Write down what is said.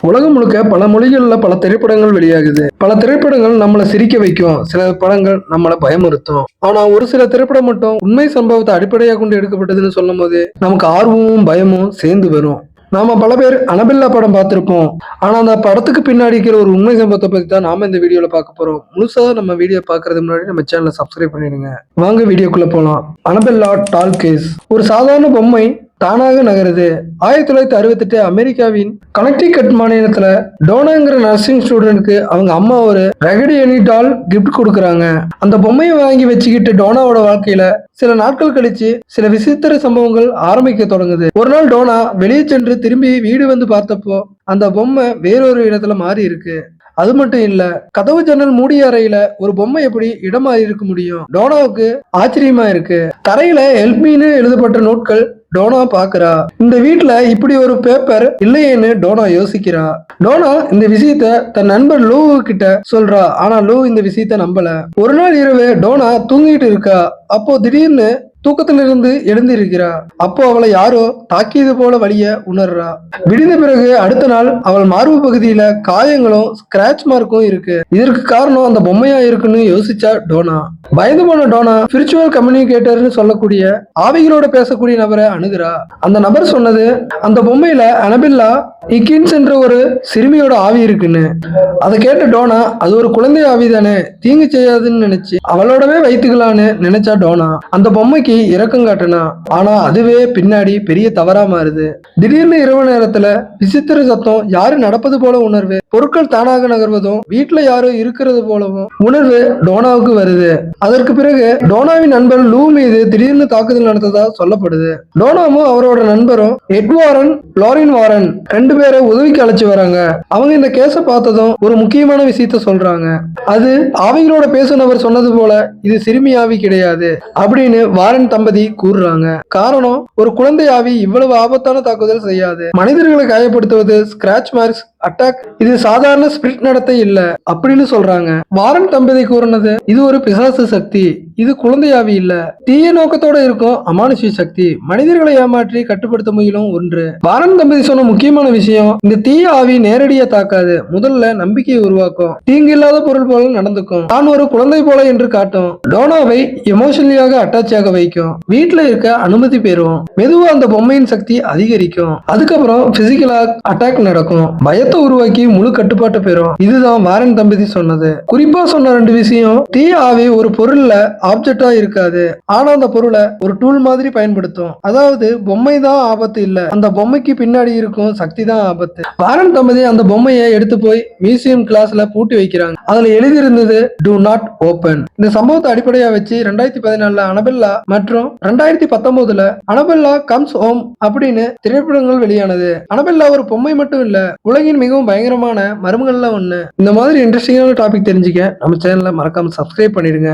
உலகம் முழுக்க பல மொழிகள்ல பல திரைப்படங்கள் வெளியாகுது. பல திரைப்படங்கள் நம்மளை சிரிக்க வைக்கும், சில படங்கள் நம்மளை பயமுறுத்தும். ஆனா ஒரு சில திரைப்படம் மட்டும் உண்மை சம்பவத்தை அடிப்படையாக கொண்டு எடுக்கப்பட்டதுன்னு சொல்லும் போது நமக்கு ஆர்வமும் பயமும் சேர்ந்து வரும். நாம பல பேர் அனபெல்லா படம் பார்த்திருப்போம். ஆனா அந்த படத்துக்கு பின்னாடி இருக்கிற ஒரு உண்மை சம்பவத்தை பத்தி தான் நாம இந்த வீடியோல பார்க்க போறோம். முழுசா நம்ம வீடியோ பார்க்கறதுக்கு முன்னாடி நம்ம சேனலை சப்ஸ்கிரைப் பண்ணிடுங்க. வாங்க வீடியோக்குள்ள போலாம். அனபெல்லா டால் கேஸ் ஒரு சாதாரண பொம்மை தானாக நகருது. 1968 அமெரிக்காவின் கனெக்டிகட் மாநிலத்துல டோனாங்கிற நர்சிங் ஸ்டூடெண்ட்க்கு அவங்க அம்மா ஒரு ரகடி டால் கிஃப்ட் கொடுக்குறாங்க. அந்த பொம்மையை வாங்கி வச்சுக்கிட்டு டோனாவோட வாழ்க்கையில சில நாட்கள் கழிச்சு சில விசித்திர சம்பவங்கள் ஆரம்பிக்க தொடங்குது. ஒரு நாள் டோனா வெளியே சென்று திரும்பி வீடு வந்து பார்த்தப்போ அந்த பொம்மை வேறொரு இடத்துல மாறி இருக்கு. அது மட்டும் இல்ல, கதவு ஜன்னல் மூடிய அறையில ஒரு பொம்மை எப்படி இடமா இருக்க முடியும்? டோனாவுக்கு ஆச்சரியமா இருக்கு. தரையில ஹெல்ப்மீன்னு எழுதப்பட்ட நோட்கள் டோனா பாக்குறா. இந்த வீட்டுல இப்படி ஒரு பேப்பர் இல்லையேன்னு டோனா யோசிக்கிறா. டோனா இந்த விஷயத்த தன் நண்பர் லூ கிட்ட சொல்றா. ஆனா லூ இந்த விஷயத்த நம்பல. ஒரு நாள் இரவு டோனா தூங்கிட்டு இருக்கா. அப்போ திடீர்னு தூக்கத்திலிருந்து எழுந்திருக்கிறா. அப்போ அவளை யாரோ தாக்கியது போல வலிய உணர்றா. விடிந்த பிறகு அடுத்த நாள் அவள் மார்பு பகுதியில காயங்களும் ஸ்கிராட்ச் மார்க்கும் இருக்கு. இதற்கு காரணம் அந்த பொம்மையா இருக்குன்னு யோசிச்சா டோனா. பயந்து போன டோனா ஸ்பிரிச்சுவல் கம்யூனிகேட்டர்னு சொல்லக்கூடிய ஆவிகளோட பேசக்கூடிய நபரை அணுகிறா. அந்த நபர் சொன்னது அந்த பொம்மையில அனபெல்லா இக்கின்ஸ் என்ற ஒரு சிறுமியோட ஆவி இருக்குன்னு. அதை கேட்ட டோனா அது ஒரு குழந்தை ஆவி தானே, தீங்கு செய்யாதுன்னு நினைச்சு அவளோடவே வைத்துக்கலான்னு நினைச்சா டோனா. அந்த பொம்மைக்கு இரக்கம் காட்டினா. ஆனா அதுவே பின்னாடி பெரிய தவறா மாறுது. திடீர்னு இரவு நேரத்துல விசித்திர சத்தம், யாரு நடப்பது போல உணர்வு, பொருட்கள் தானாக நகர்வதும் வீட்டுல யாரோ இருக்கிறது போலவும் உணர்வு டோனாவுக்கு வருது. அதற்கு பிறகு டோனாவின் நண்பர் லூ மீது திடீர்னு தாக்குதல் நடந்ததா சொல்லப்படுது. டோனாவும் அவரோட நண்பரும் எட் வாரன், லாரின் வாரன் ரெண்டு பேரை உதவிக்கு அழைச்சு வராங்க. அவங்க இந்த கேஸ பார்த்ததும் ஒரு முக்கியமான விஷயத்த சொல்றாங்க. அது ஆவிகளோட பேசுனவர் சொன்னது போல இது சிறுமி ஆவி கிடையாது அப்படின்னு வாரன் தம்பதி கூறுறாங்க. காரணம், ஒரு குழந்தை ஆவி இவ்வளவு ஆபத்தான தாக்குதல் செய்யாது. மனிதர்களை காயப்படுத்துவது, ஸ்கிராட்ச் மார்க்ஸ், அட்டாக் இது சாதாரண ஸ்பிரிட் நடத்தை இல்ல அப்படின்னு சொல்றாங்க. வாரன் தம்பதி கூறினது இது ஒரு பிசாசு சக்தி, இது குழந்தையாவி இல்ல, தீய நோக்கத்தோட இருக்கும் அமானுஷ்ய சக்தி, மனிதர்களை ஏமாற்றி கட்டுப்படுத்த முயலும் ஒன்று. வாரன் தம்பதி சொன்ன முக்கியமான விஷயம், இந்த தீய ஆவி நேரடியா தாக்காது, முதல்ல நம்பிக்கையை உருவாக்கும், தீங்கு இல்லாத பொருள் போல நடந்துக்கும், தான் ஒரு குழந்தை போல என்று காட்டும், டோனாவை எமோஷனலியாக அட்டாச் ஆக வைக்கும், வீட்டுல இருக்க அனுமதி பெறும், மெதுவா அந்த பொம்மையின் சக்தி அதிகரிக்கும், அதுக்கப்புறம் பிசிக்கலா அட்டாக் நடக்கும், பயத்தை உருவாக்கி முழு கட்டுப்பாட்டை பெறும். இதுதான் வாரன் தம்பதி சொன்னது. குறிப்பா சொன்ன ரெண்டு விஷயம், தீய ஆவி ஒரு பொருள்ல ஆப்ஜெக்டா இருக்காது, ஆனா அந்த பொருளை ஒரு டூல் மாதிரி பயன்படுத்தும். அதாவது பொம்மை தான் ஆபத்து இல்ல, அந்த பொம்மைக்கு பின்னாடி இருக்கும் சக்தி தான் ஆபத்து. வாரன் தம்பதி அந்த பொம்மையை எடுத்து போய் மியூசியம் கிளாஸ்ல பூட்டி வைக்கிறாங்க. அதுல எழுதியிருந்தது டு நாட் ஓபன். இந்த சம்பவத்தை அடிப்படையா வச்சு 2014 அனபெல்லா மற்றும் 2019 அனபெல்லா கம்ஸ் ஹோம் அப்படின்னு திரைப்படங்கள் வெளியானது. அனபெல்லா ஒரு பொம்மை மட்டும் இல்ல, உலகின் மிகவும் பயங்கரமான மர்மங்கள்ல ஒண்ணு. இந்த மாதிரி இன்ட்ரெஸ்டிங்கான டாபிக் தெரிஞ்சுக்க நம்ம சேனலை மறக்காம சப்ஸ்கிரைப் பண்ணிடுங்க.